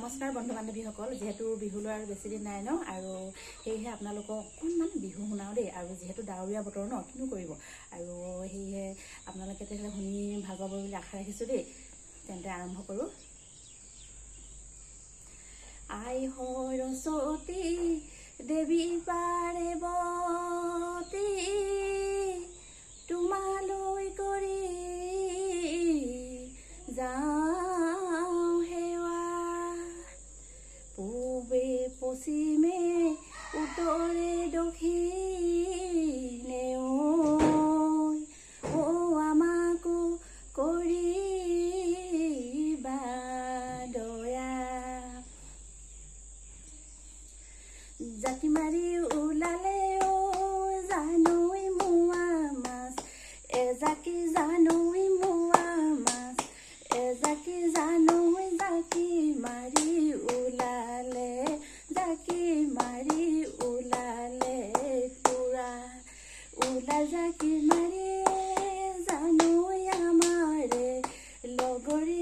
নমস্কাৰ বন্ধু বান্ধৱীসকল, যেহেতু বিহুলৈ আৰু বেছি দিন নাই ন, আৰু সেয়েহে আপোনালোকক অকণমান বিহু শুনাওঁ দেই। আৰু যিহেতু ডাৱৰীয়া বতৰ ন, কিনো কৰিব, আৰু সেয়েহে আপোনালোকে তেতিয়াহ'লে শুনি ভাল পাব বুলি আশা ৰাখিছোঁ দেই। তেন্তে আৰম্ভ কৰোঁ। আই সৰস্বতী দেৱী পাৰ্বতী, তোমালৈ কৰি যাওঁ সেৱা। পূবে পশ্চিমে উত্তৰে দক্ষিণে ঐ আমাকো কৰিবা দয়া। জাতি মাৰি ওলালে জানৈ মোৱা মাছ, এজাকি জানৈ মোৱা মাছ, এজাকি জানৈ জাকি মাৰি ওলালে, জাকি মাৰি ওলালে তোৰা। ওলা জাকি মাৰি জানৈ আমাৰে লগৰী